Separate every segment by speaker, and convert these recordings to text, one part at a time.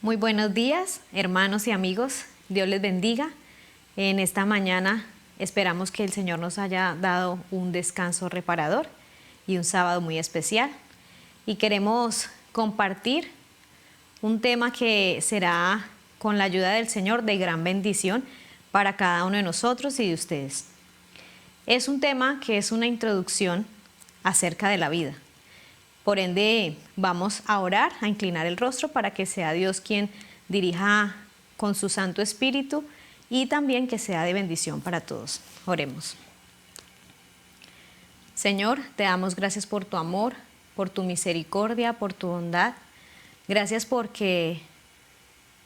Speaker 1: Muy buenos días, hermanos y amigos. Dios les bendiga. En esta mañana esperamos que el Señor nos haya dado un descanso reparador y un sábado muy especial. Y queremos compartir un tema que será, con la ayuda del Señor, de gran bendición para cada uno de nosotros y de ustedes. Es un tema que es una introducción acerca de la vida. Por ende, vamos a orar, a inclinar el rostro para que sea Dios quien dirija con su Santo Espíritu y también que sea de bendición para todos. Oremos. Señor, te damos gracias por tu amor, por tu misericordia, por tu bondad. Gracias porque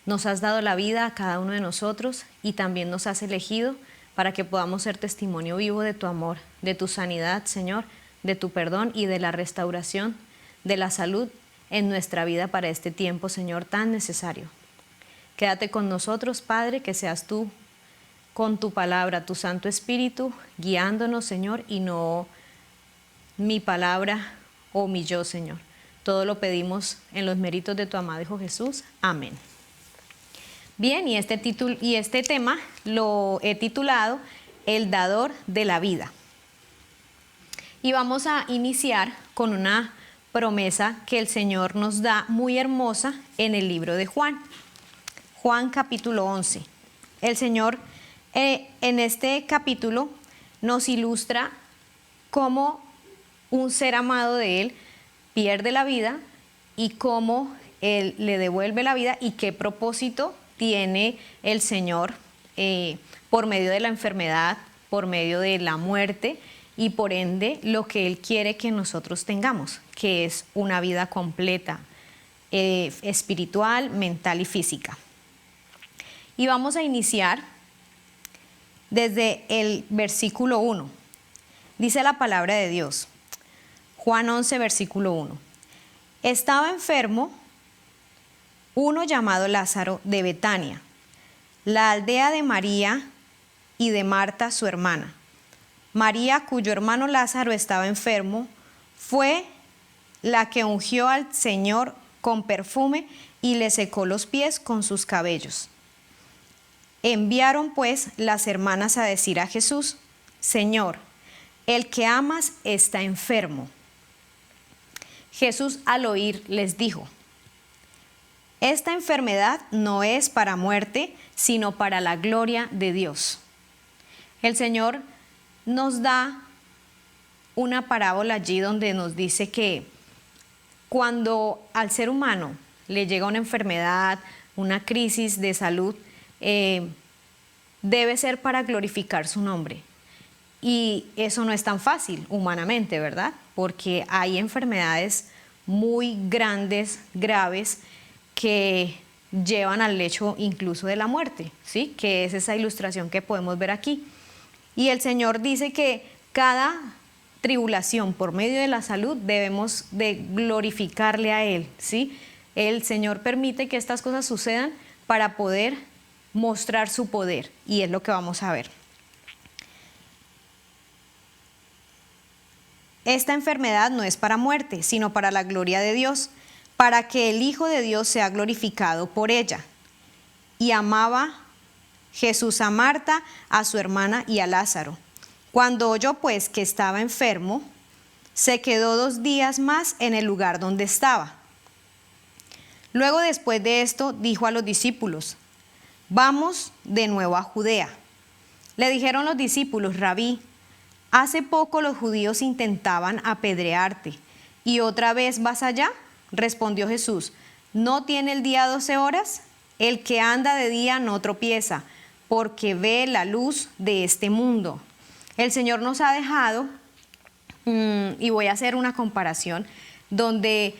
Speaker 1: nos has dado la vida a cada uno de nosotros y también nos has elegido para que podamos ser testimonio vivo de tu amor, de tu sanidad, Señor, de tu perdón y de la restauración de la salud en nuestra vida para este tiempo, Señor, tan necesario. Quédate con nosotros, Padre, que seas tú con tu palabra, tu Santo Espíritu, guiándonos, Señor, y no mi palabra o mi yo, Señor. Todo lo pedimos en los méritos de tu amado Hijo Jesús. Amén. Bien, y este tema lo he titulado El dador de la vida. Y vamos a iniciar con una promesa que el Señor nos da muy hermosa en el libro de Juan. Juan capítulo 11. El Señor en este capítulo nos ilustra cómo un ser amado de Él pierde la vida y cómo Él le devuelve la vida y qué propósito tiene el Señor por medio de la enfermedad, por medio de la muerte y por ende lo que Él quiere que nosotros tengamos, que es una vida completa, espiritual, mental y física. Y vamos a iniciar desde el versículo 1. Dice la palabra de Dios, Juan 11, versículo 1. Estaba enfermo uno llamado Lázaro de Betania, la aldea de María y de Marta su hermana. María, cuyo hermano Lázaro estaba enfermo, fue la que ungió al Señor con perfume y le secó los pies con sus cabellos. Enviaron pues las hermanas a decir a Jesús, Señor, el que amas está enfermo. Jesús al oír les dijo, esta enfermedad no es para muerte, sino para la gloria de Dios. El Señor nos da una parábola allí donde nos dice que cuando al ser humano le llega una enfermedad, una crisis de salud, debe ser para glorificar su nombre. Y eso no es tan fácil humanamente, ¿verdad? Porque hay enfermedades muy grandes, graves, que llevan al lecho incluso de la muerte, ¿sí? Que es esa ilustración que podemos ver aquí. Y el Señor dice que cada tribulación por medio de la salud debemos de glorificarle a Él, ¿sí? El Señor permite que estas cosas sucedan para poder mostrar su poder y es lo que vamos a ver. Esta enfermedad no es para muerte, sino para la gloria de Dios, para que el Hijo de Dios sea glorificado por ella. Y amaba Jesús a Marta, a su hermana y a Lázaro. Cuando oyó pues que estaba enfermo, se quedó 2 días más en el lugar donde estaba. Luego después de esto dijo a los discípulos, vamos de nuevo a Judea. Le dijeron los discípulos, Rabí, hace poco los judíos intentaban apedrearte, ¿y otra vez vas allá? Respondió Jesús, ¿no tiene el día 12 horas? El que anda de día no tropieza, porque ve la luz de este mundo. El Señor nos ha dejado, y voy a hacer una comparación, donde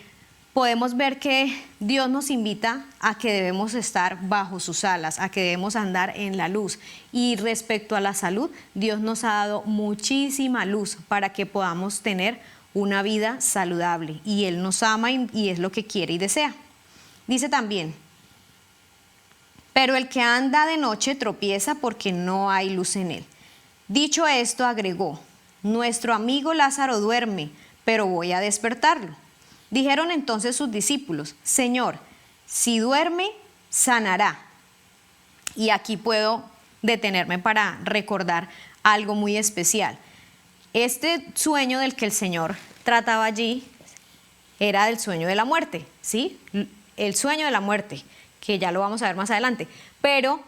Speaker 1: podemos ver que Dios nos invita a que debemos estar bajo sus alas, a que debemos andar en la luz. Y respecto a la salud, Dios nos ha dado muchísima luz para que podamos tener una vida saludable. Y Él nos ama y es lo que quiere y desea. Dice también, pero el que anda de noche tropieza porque no hay luz en él. Dicho esto, agregó, nuestro amigo Lázaro duerme, pero voy a despertarlo. Dijeron entonces sus discípulos, Señor, si duerme, sanará. Y aquí puedo detenerme para recordar algo muy especial. Este sueño del que el Señor trataba allí era del sueño de la muerte, ¿sí? El sueño de la muerte, que ya lo vamos a ver más adelante. Pero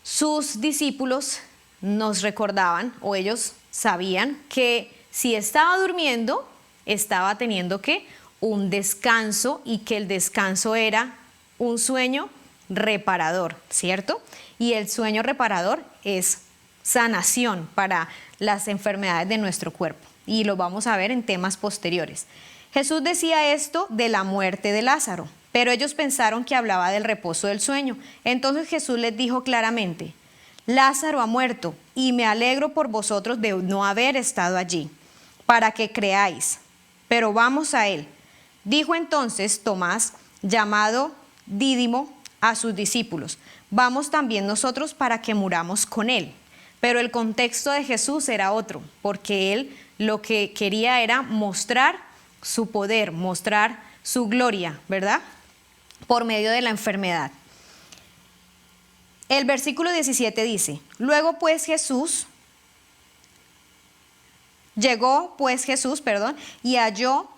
Speaker 1: sus discípulos nos recordaban, o ellos sabían, que si estaba durmiendo, estaba teniendo ¿qué? Un descanso, y que el descanso era un sueño reparador, ¿cierto? Y el sueño reparador es sanación para las enfermedades de nuestro cuerpo, y lo vamos a ver en temas posteriores. Jesús decía esto de la muerte de Lázaro, pero ellos pensaron que hablaba del reposo del sueño. Entonces Jesús les dijo claramente: Lázaro ha muerto, y me alegro por vosotros de no haber estado allí, para que creáis, pero vamos a él. Dijo entonces Tomás, llamado Dídimo, a sus discípulos: vamos también nosotros para que muramos con él. Pero el contexto de Jesús era otro, porque él lo que quería era mostrar su poder, mostrar su gloria, ¿verdad? Por medio de la enfermedad. El versículo 17 dice: Llegó pues Jesús, y halló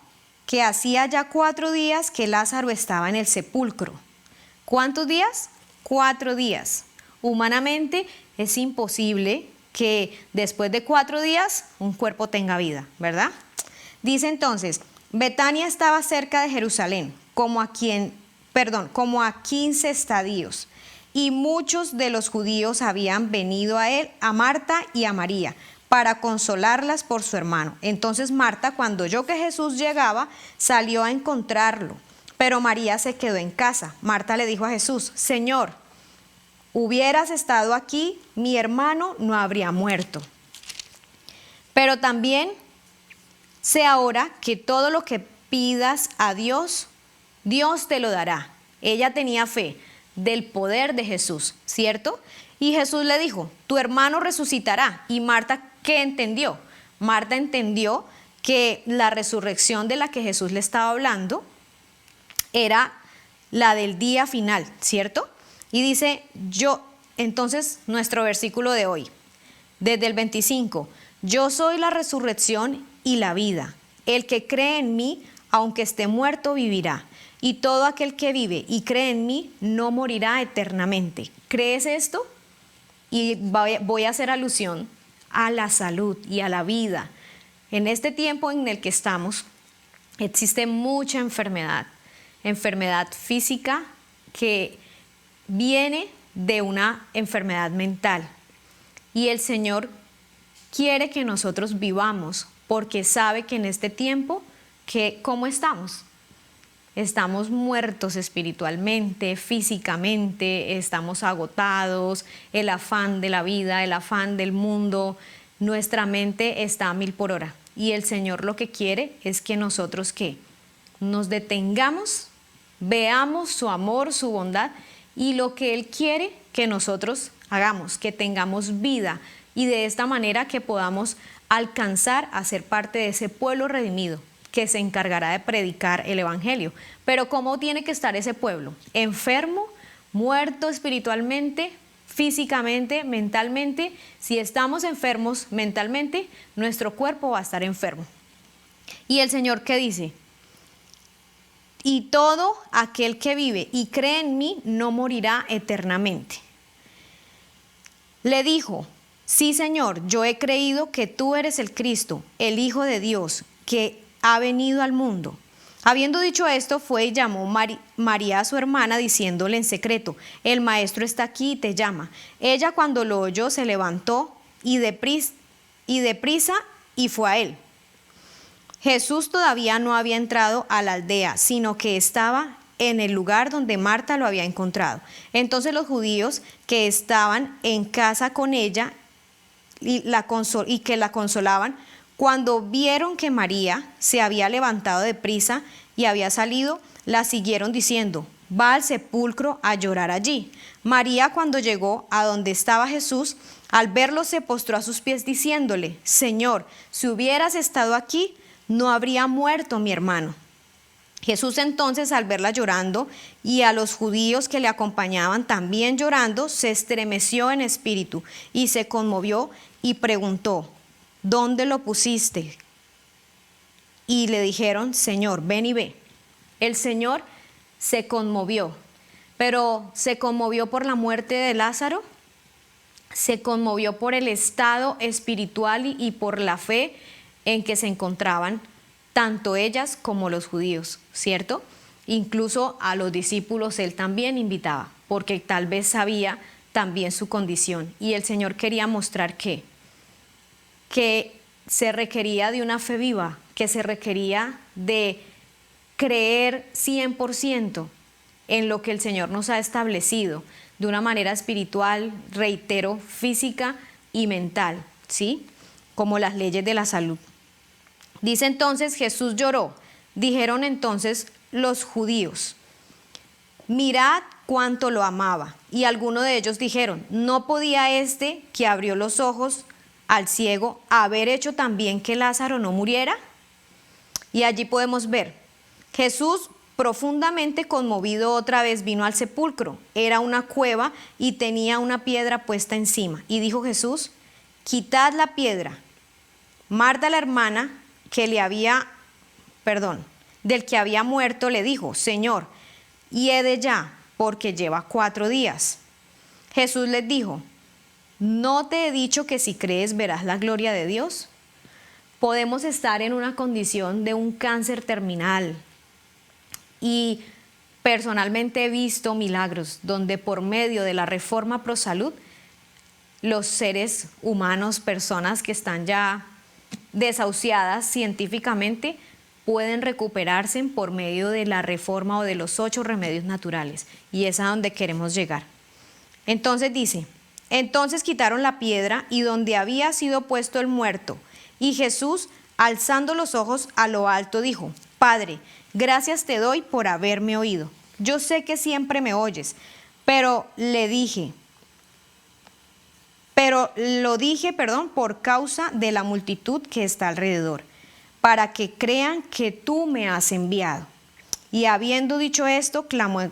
Speaker 1: que hacía ya 4 días que Lázaro estaba en el sepulcro. ¿Cuántos días? 4 días. Humanamente es imposible que después de 4 días un cuerpo tenga vida, ¿verdad? Dice entonces: Betania estaba cerca de Jerusalén, como a 15 estadios, y muchos de los judíos habían venido a él, a Marta y a María, para consolarlas por su hermano. Entonces Marta, cuando oyó que Jesús llegaba, salió a encontrarlo, pero María se quedó en casa. Marta le dijo a Jesús: Señor, hubieras estado aquí, mi hermano no habría muerto. Pero también sé ahora que todo lo que pidas a Dios, Dios te lo dará. Ella tenía fe del poder de Jesús, ¿cierto? Y Jesús le dijo: tu hermano resucitará. Y Marta, ¿qué entendió? Marta entendió que la resurrección de la que Jesús le estaba hablando era la del día final, ¿cierto? Y dice, entonces nuestro versículo de hoy, desde el 25, yo soy la resurrección y la vida. El que cree en mí, aunque esté muerto, vivirá. Y todo aquel que vive y cree en mí, no morirá eternamente. ¿Crees esto? Y voy a hacer alusión a la salud y a la vida. En este tiempo en el que estamos, existe mucha enfermedad física que viene de una enfermedad mental. Y el Señor quiere que nosotros vivamos, porque sabe que en este tiempo, ¿cómo estamos? Estamos muertos espiritualmente, físicamente, estamos agotados, el afán de la vida, el afán del mundo, nuestra mente está a 1000 por hora. Y el Señor lo que quiere es que nosotros nos detengamos, veamos su amor, su bondad, y lo que Él quiere que nosotros hagamos, que tengamos vida, y de esta manera que podamos alcanzar a ser parte de ese pueblo redimido que se encargará de predicar el evangelio. Pero ¿cómo tiene que estar ese pueblo? Enfermo, muerto espiritualmente, físicamente, mentalmente. Si estamos enfermos mentalmente, nuestro cuerpo va a estar enfermo. Y el Señor, ¿qué dice? Y todo aquel que vive y cree en mí no morirá eternamente. Le dijo: sí, Señor, yo he creído que tú eres el Cristo, el Hijo de Dios, que ha venido al mundo. Habiendo dicho esto, fue y llamó María a su hermana, diciéndole en secreto: el maestro está aquí y te llama. Ella, cuando lo oyó, se levantó y deprisa y fue a él. Jesús todavía no había entrado a la aldea, sino que estaba en el lugar donde Marta lo había encontrado. Entonces los judíos que estaban en casa con ella y que la consolaban, cuando vieron que María se había levantado deprisa y había salido, la siguieron diciendo: va al sepulcro a llorar allí. María, cuando llegó a donde estaba Jesús, al verlo se postró a sus pies diciéndole: Señor, si hubieras estado aquí, no habría muerto mi hermano. Jesús entonces, al verla llorando y a los judíos que le acompañaban también llorando, se estremeció en espíritu y se conmovió y preguntó: ¿dónde lo pusiste? Y le dijeron: Señor, ven y ve. El Señor se conmovió, pero ¿se conmovió por la muerte de Lázaro? Se conmovió por el estado espiritual y por la fe en que se encontraban tanto ellas como los judíos, ¿cierto? Incluso a los discípulos él también invitaba, porque tal vez sabía también su condición. Y el Señor quería mostrar que se requería de una fe viva, que se requería de creer 100% en lo que el Señor nos ha establecido, de una manera espiritual, reitero, física y mental, ¿sí? Como las leyes de la salud. Dice entonces: Jesús lloró. Dijeron entonces los judíos: mirad cuánto lo amaba. Y algunos de ellos dijeron: ¿no podía este que abrió los ojos al ciego haber hecho también que Lázaro no muriera? Y allí podemos ver, Jesús, profundamente conmovido, otra vez vino al sepulcro. Era una cueva y tenía una piedra puesta encima. Y dijo Jesús: quitad la piedra. Marta, la hermana del que había muerto, le dijo: Señor, hiede ya, porque lleva 4 días. Jesús les dijo: ¿no te he dicho que si crees verás la gloria de Dios? Podemos estar en una condición de un cáncer terminal, y personalmente he visto milagros donde por medio de la reforma ProSalud, los seres humanos, personas que están ya desahuciadas científicamente, pueden recuperarse por medio de la reforma o de los 8 remedios naturales, y es a donde queremos llegar. Entonces dice: entonces quitaron la piedra y donde había sido puesto el muerto, y Jesús, alzando los ojos a lo alto, dijo: Padre, gracias te doy por haberme oído. Yo sé que siempre me oyes, pero lo dije, por causa de la multitud que está alrededor, para que crean que tú me has enviado. Y habiendo dicho esto, clamó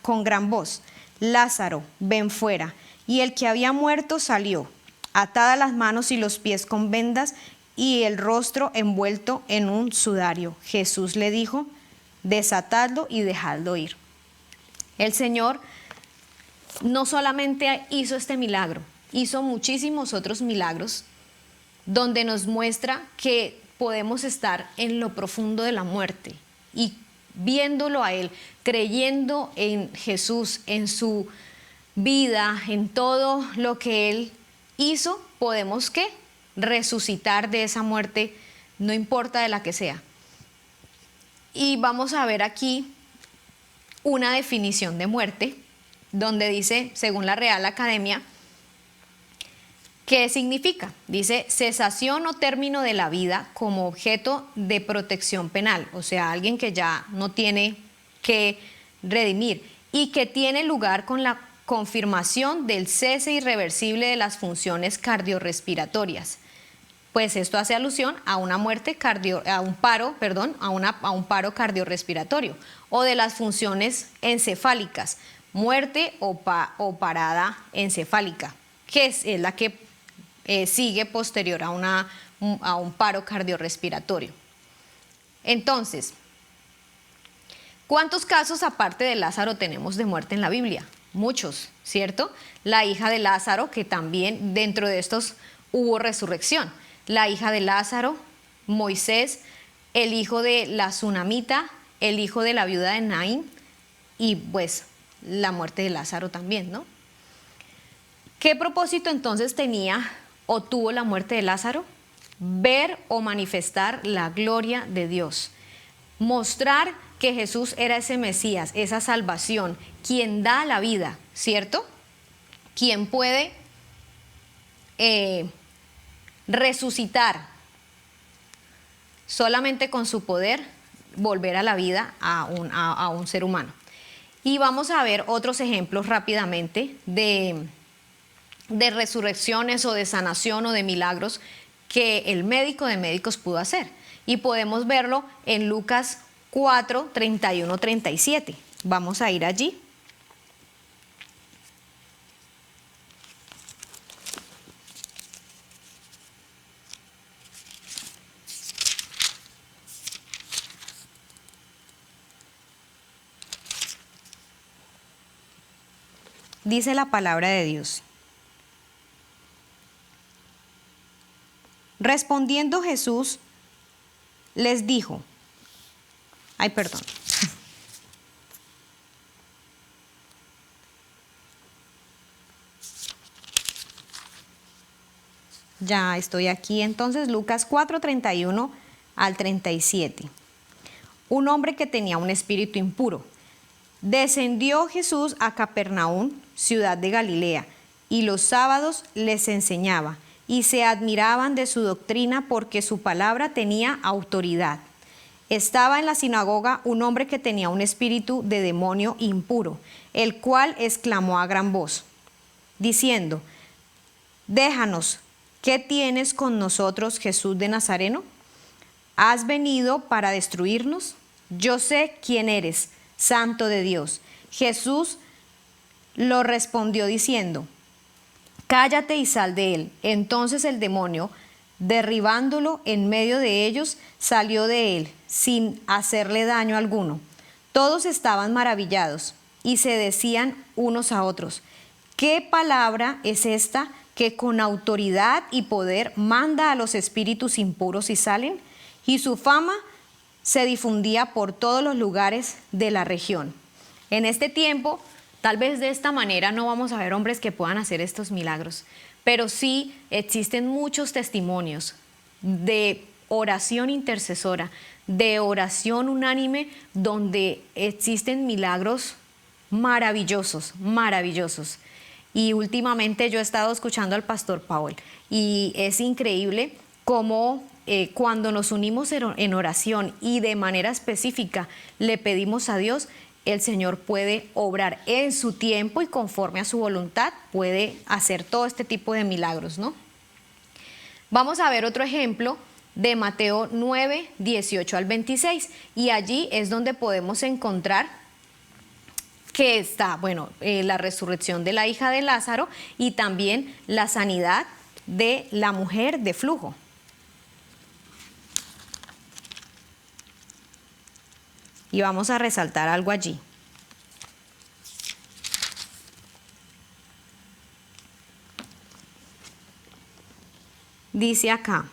Speaker 1: con gran voz: Lázaro, ven fuera. Y el que había muerto salió, atadas las manos y los pies con vendas y el rostro envuelto en un sudario. Jesús le dijo: desatadlo y dejadlo ir. El Señor no solamente hizo este milagro, hizo muchísimos otros milagros donde nos muestra que podemos estar en lo profundo de la muerte y viéndolo a Él, creyendo en Jesús, en su vida, en todo lo que Él hizo, podemos ¿qué? Resucitar de esa muerte, no importa de la que sea. Y vamos a ver aquí una definición de muerte, donde dice, según la Real Academia, ¿qué significa? Dice: cesación o término de la vida como objeto de protección penal, o sea, alguien que ya no tiene que redimir y que tiene lugar con la confirmación del cese irreversible de las funciones cardiorrespiratorias. Pues esto hace alusión a una muerte a un paro cardiorrespiratorio, o de las funciones encefálicas, muerte o parada encefálica, que es la que sigue posterior a un paro cardiorrespiratorio. Entonces, ¿cuántos casos aparte de Lázaro tenemos de muerte en la Biblia? Muchos, ¿cierto? La hija de Lázaro, que también dentro de estos hubo resurrección. La hija de Lázaro, Moisés, el hijo de la tsunamita, el hijo de la viuda de Naín, y pues la muerte de Lázaro también, ¿no? ¿Qué propósito entonces tenía o tuvo la muerte de Lázaro? Ver o manifestar la gloria de Dios. Mostrar que Jesús era ese Mesías, esa salvación, quien da la vida, ¿cierto? Quien puede resucitar solamente con su poder, volver a la vida a un ser humano. Y vamos a ver otros ejemplos rápidamente de resurrecciones o de sanación o de milagros que el médico de médicos pudo hacer. Y podemos verlo en Lucas 4, 31, 37. Vamos a ir allí. Dice la palabra de Dios. Respondiendo Jesús, les dijo, ay, perdón. Ya estoy aquí. Entonces, Lucas 4, 31 al 37. Un hombre que tenía un espíritu impuro. Descendió Jesús a Capernaum, ciudad de Galilea, y los sábados les enseñaba, y se admiraban de su doctrina porque su palabra tenía autoridad. Estaba en la sinagoga un hombre que tenía un espíritu de demonio impuro, el cual exclamó a gran voz, diciendo, déjanos, ¿qué tienes con nosotros, Jesús de Nazareno? ¿Has venido para destruirnos? Yo sé quién eres, Santo de Dios. Jesús lo respondió diciendo, cállate y sal de él. Entonces el demonio, derribándolo en medio de ellos, salió de él, sin hacerle daño alguno. Todos estaban maravillados y se decían unos a otros, ¿qué palabra es esta que con autoridad y poder manda a los espíritus impuros y salen? Y su fama se difundía por todos los lugares de la región. En este tiempo, tal vez de esta manera no vamos a ver hombres que puedan hacer estos milagros, pero sí existen muchos testimonios de oración intercesora, de oración unánime, donde existen milagros maravillosos, maravillosos. Y últimamente yo he estado escuchando al pastor Paul y es increíble cómo cuando nos unimos en oración y de manera específica le pedimos a Dios, el Señor puede obrar en su tiempo y conforme a su voluntad puede hacer todo este tipo de milagros, ¿no? Vamos a ver otro ejemplo de Mateo 9, 18 al 26 y allí es donde podemos encontrar que está, bueno, la resurrección de la hija de Lázaro y también la sanidad de la mujer de flujo. Y vamos a resaltar algo allí. Dice acá,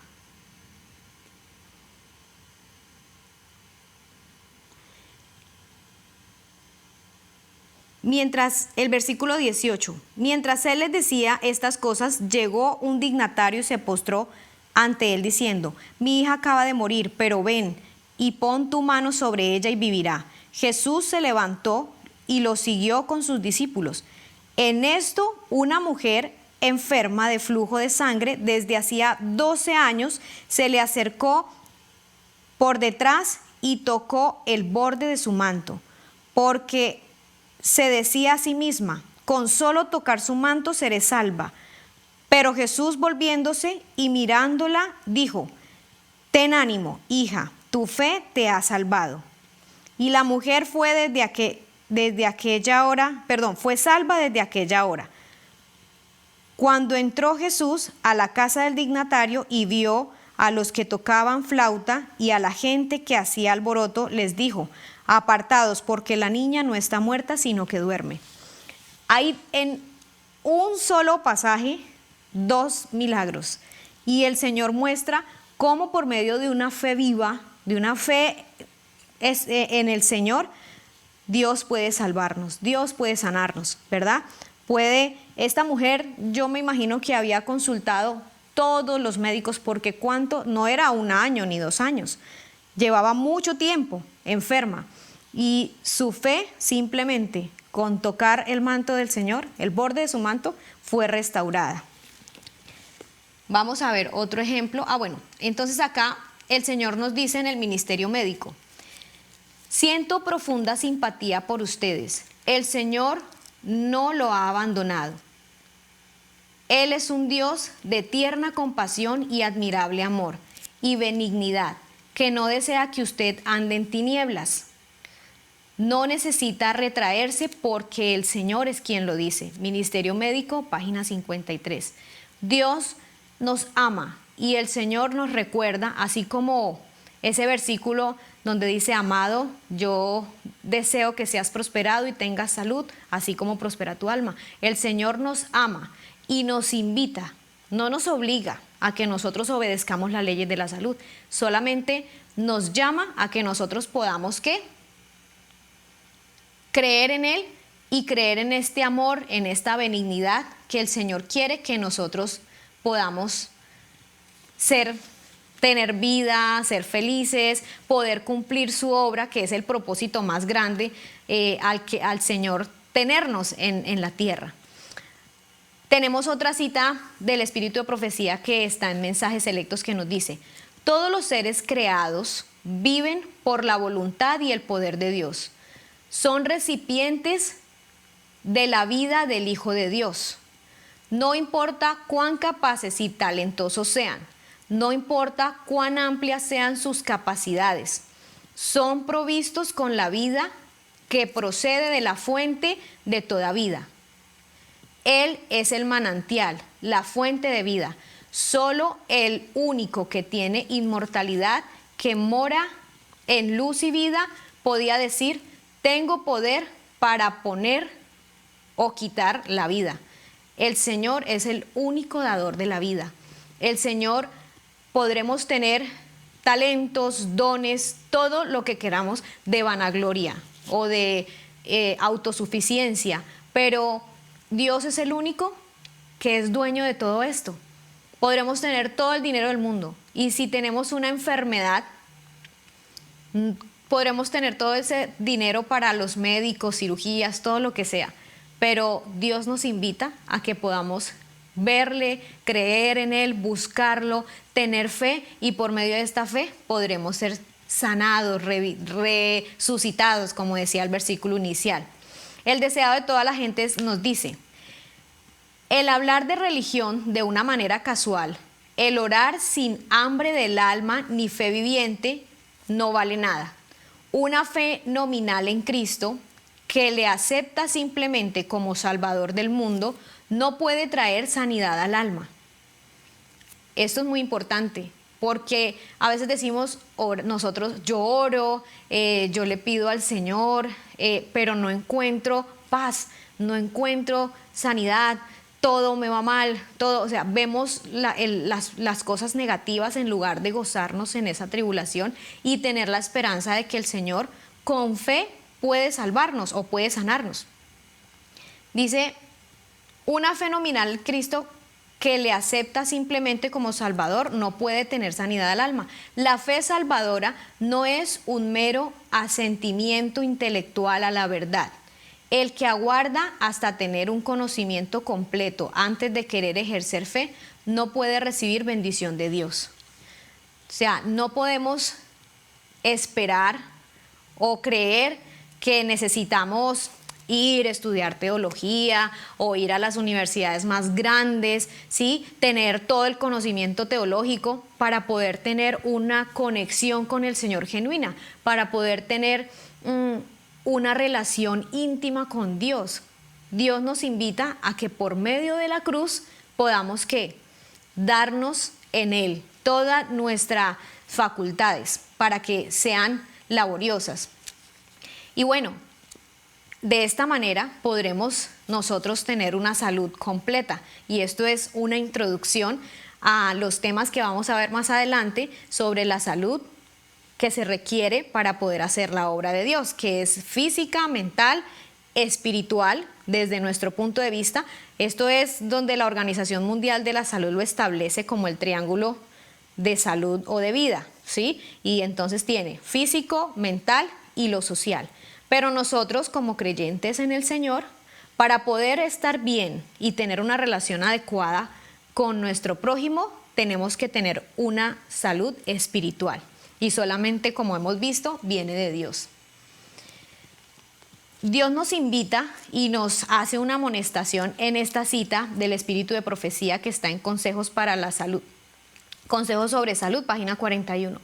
Speaker 1: el versículo 18, mientras él les decía estas cosas, llegó un dignatario y se postró ante él diciendo, mi hija acaba de morir, pero ven y pon tu mano sobre ella y vivirá. Jesús se levantó y lo siguió con sus discípulos. En esto, una mujer enferma de flujo de sangre desde hacía 12 años se le acercó por detrás y tocó el borde de su manto, porque se decía a sí misma, con solo tocar su manto seré salva. Pero Jesús, volviéndose y mirándola, dijo, ten ánimo, hija, tu fe te ha salvado. Y la mujer fue fue salva desde aquella hora. Cuando entró Jesús a la casa del dignatario y vio a los que tocaban flauta y a la gente que hacía alboroto, les dijo, apartados, porque la niña no está muerta, sino que duerme. Hay en un solo pasaje 2 milagros. Y el Señor muestra cómo por medio de una fe viva, de una fe en el Señor, Dios puede salvarnos, Dios puede sanarnos, ¿verdad? Esta mujer, yo me imagino que había consultado todos los médicos, porque no era 1 año ni 2 años, llevaba mucho tiempo enferma y su fe simplemente con tocar el manto del Señor, el borde de su manto, fue restaurada. Vamos a ver otro ejemplo. Entonces acá el Señor nos dice en el ministerio médico, siento profunda simpatía por ustedes. El Señor no lo ha abandonado. Él es un Dios de tierna compasión y admirable amor y benignidad, que no desea que usted ande en tinieblas. No necesita retraerse porque el Señor es quien lo dice. Ministerio Médico, página 53. Dios nos ama y el Señor nos recuerda, así como ese versículo donde dice: amado, yo deseo que seas prosperado y tengas salud, así como prospera tu alma. El Señor nos ama y nos invita, no nos obliga a que nosotros obedezcamos las leyes de la salud, solamente nos llama a que nosotros podamos, ¿qué? Creer en Él y creer en este amor, en esta benignidad que el Señor quiere que nosotros podamos tener vida, ser felices, poder cumplir su obra, que es el propósito más grande al Señor tenernos en la tierra. Tenemos otra cita del Espíritu de Profecía que está en Mensajes Selectos, que nos dice: todos los seres creados viven por la voluntad y el poder de Dios. Son recipientes de la vida del Hijo de Dios. No importa cuán capaces y talentosos sean, no importa cuán amplias sean sus capacidades, son provistos con la vida que procede de la fuente de toda vida. Él es el manantial, la fuente de vida. Solo el único que tiene inmortalidad, que mora en luz y vida, podía decir: tengo poder para poner o quitar la vida. El Señor es el único dador de la vida. El Señor, podremos tener talentos, dones, todo lo que queramos de vanagloria o de autosuficiencia, pero Dios es el único que es dueño de todo esto. Podremos tener todo el dinero del mundo y si tenemos una enfermedad, podremos tener todo ese dinero para los médicos, cirugías, todo lo que sea, pero Dios nos invita a que podamos verle, creer en Él, buscarlo, tener fe, y por medio de esta fe podremos ser sanados, resucitados, como decía el versículo inicial. El deseado de toda la gente nos dice: el hablar de religión de una manera casual, el orar sin hambre del alma ni fe viviente, no vale nada. Una fe nominal en Cristo, que le acepta simplemente como Salvador del mundo, no puede traer sanidad al alma. Esto es muy importante, porque a veces decimos nosotros: yo oro, yo le pido al Señor, pero no encuentro paz, no encuentro sanidad, todo me va mal, todo, o sea, vemos las cosas negativas en lugar de gozarnos en esa tribulación y tener la esperanza de que el Señor con fe puede salvarnos o puede sanarnos. Dice: una fe nominal en Cristo, que le acepta simplemente como Salvador, no puede tener sanidad al alma. La fe salvadora no es un mero asentimiento intelectual a la verdad. El que aguarda hasta tener un conocimiento completo antes de querer ejercer fe, no puede recibir bendición de Dios. O sea, no podemos esperar o creer que necesitamos ir a estudiar teología o ir a las universidades más grandes, ¿sí? Tener todo el conocimiento teológico para poder tener una conexión con el Señor genuina, para poder tener una relación íntima con Dios. Dios nos invita a que por medio de la cruz podamos, ¿qué? Darnos en Él todas nuestras facultades para que sean laboriosas. Y bueno, de esta manera podremos nosotros tener una salud completa, y esto es una introducción a los temas que vamos a ver más adelante sobre la salud que se requiere para poder hacer la obra de Dios, que es física, mental, espiritual, desde nuestro punto de vista. Esto es donde la Organización Mundial de la Salud lo establece como el triángulo de salud o de vida, ¿sí? Y entonces tiene físico, mental y lo social. Pero nosotros, como creyentes en el Señor, para poder estar bien y tener una relación adecuada con nuestro prójimo, tenemos que tener una salud espiritual. Y solamente, como hemos visto, viene de Dios. Dios nos invita y nos hace una amonestación en esta cita del Espíritu de Profecía que está en Consejos para la Salud. Consejos sobre Salud, página 41.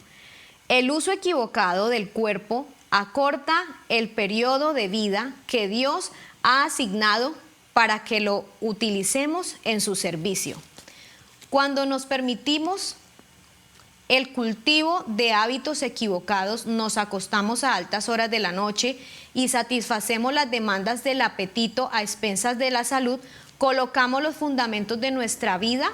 Speaker 1: El uso equivocado del cuerpo acorta el periodo de vida que Dios ha asignado para que lo utilicemos en su servicio. Cuando nos permitimos el cultivo de hábitos equivocados, nos acostamos a altas horas de la noche y satisfacemos las demandas del apetito a expensas de la salud, colocamos los fundamentos de nuestra vida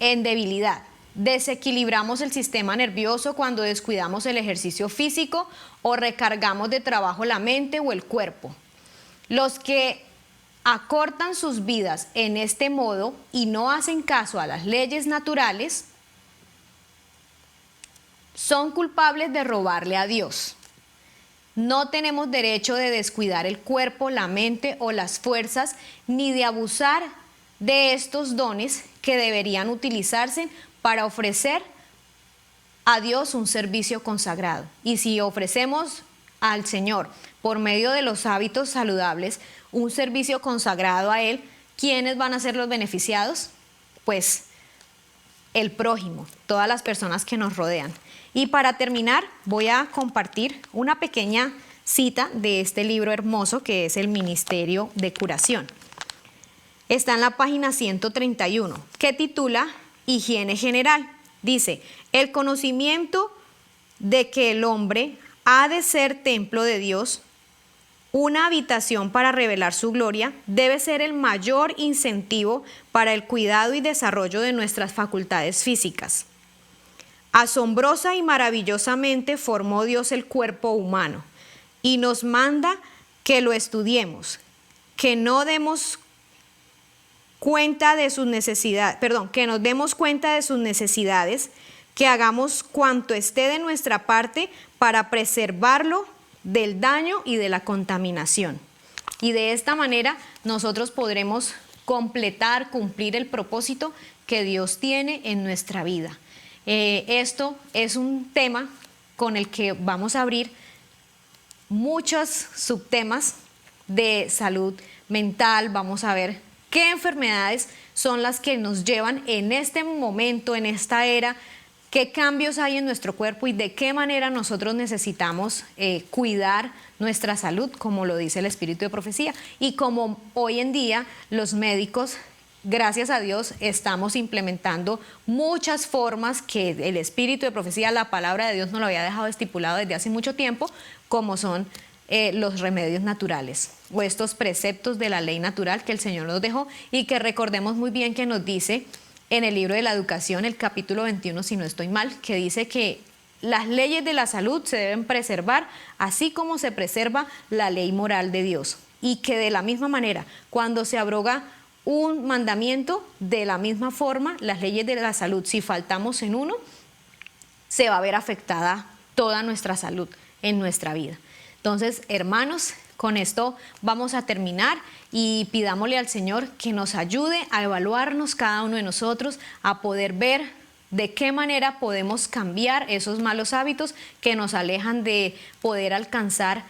Speaker 1: en debilidad. Desequilibramos el sistema nervioso cuando descuidamos el ejercicio físico o recargamos de trabajo la mente o el cuerpo. Los que acortan sus vidas en este modo y no hacen caso a las leyes naturales son culpables de robarle a Dios. No tenemos derecho de descuidar el cuerpo, la mente o las fuerzas, ni de abusar de estos dones que deberían utilizarse para ofrecer a Dios un servicio consagrado. Y si ofrecemos al Señor por medio de los hábitos saludables un servicio consagrado a Él, ¿quiénes van a ser los beneficiados? Pues el prójimo, todas las personas que nos rodean. Y para terminar, voy a compartir una pequeña cita de este libro hermoso que es el Ministerio de Curación. Está en la página 131, que titula Higiene General. Dice, el conocimiento de que el hombre ha de ser templo de Dios, una habitación para revelar su gloria, debe ser el mayor incentivo para el cuidado y desarrollo de nuestras facultades físicas. Asombrosa y maravillosamente formó Dios el cuerpo humano y nos manda que lo estudiemos, que no demos cuenta de sus necesidades, que nos demos cuenta de sus necesidades, que hagamos cuanto esté de nuestra parte para preservarlo del daño y de la contaminación. Y de esta manera nosotros podremos cumplir el propósito que Dios tiene en nuestra vida. Esto es un tema con el que vamos a abrir muchos subtemas de salud mental. Vamos a ver qué enfermedades son las que nos llevan en este momento, en esta era, qué cambios hay en nuestro cuerpo y de qué manera nosotros necesitamos cuidar nuestra salud, como lo dice el Espíritu de Profecía. Y como hoy en día los médicos, gracias a Dios, estamos implementando muchas formas que el Espíritu de Profecía, la palabra de Dios, nos lo había dejado estipulado desde hace mucho tiempo, como son los remedios naturales o estos preceptos de la ley natural que el Señor nos dejó y que recordemos muy bien que nos dice en el libro de la educación, el capítulo 21, si no estoy mal, que dice que las leyes de la salud se deben preservar así como se preserva la ley moral de Dios, y que de la misma manera, cuando se abroga un mandamiento, de la misma forma las leyes de la salud, si faltamos en uno, se va a ver afectada toda nuestra salud en nuestra vida. Entonces, hermanos, con esto vamos a terminar y pidámosle al Señor que nos ayude a evaluarnos cada uno de nosotros, a poder ver de qué manera podemos cambiar esos malos hábitos que nos alejan de poder alcanzar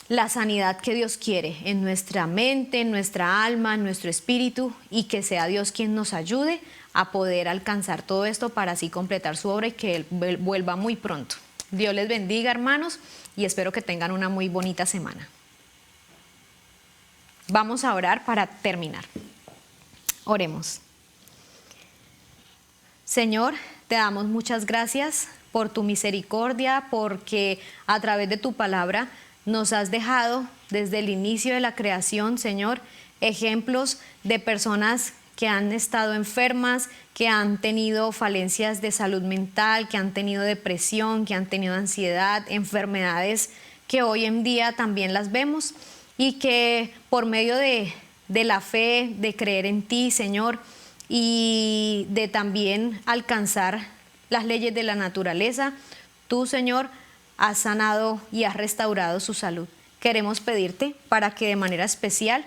Speaker 1: la sanidad que Dios quiere en nuestra mente, en nuestra alma, en nuestro espíritu, y que sea Dios quien nos ayude a poder alcanzar todo esto para así completar su obra y que Él vuelva muy pronto. Dios les bendiga, hermanos, y espero que tengan una muy bonita semana. Vamos a orar para terminar. Oremos. Señor, te damos muchas gracias por tu misericordia, porque a través de tu palabra nos has dejado desde el inicio de la creación, Señor, ejemplos de personas que han estado enfermas, que han tenido falencias de salud mental, que han tenido depresión, que han tenido ansiedad, enfermedades que hoy en día también las vemos, y que por medio de la fe, de creer en ti, Señor, y de también alcanzar las leyes de la naturaleza, tú, Señor, has sanado y has restaurado su salud. Queremos pedirte para que de manera especial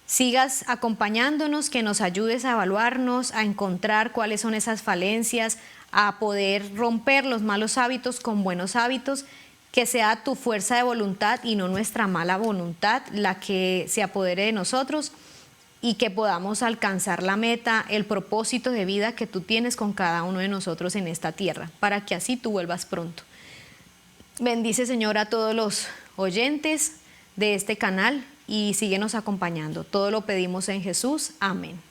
Speaker 1: sigas acompañándonos, que nos ayudes a evaluarnos, a encontrar cuáles son esas falencias, a poder romper los malos hábitos con buenos hábitos, que sea tu fuerza de voluntad y no nuestra mala voluntad la que se apodere de nosotros, y que podamos alcanzar la meta, el propósito de vida que tú tienes con cada uno de nosotros en esta tierra, para que así tú vuelvas pronto. Bendice, Señor, a todos los oyentes de este canal y síguenos acompañando. Todo lo pedimos en Jesús. Amén.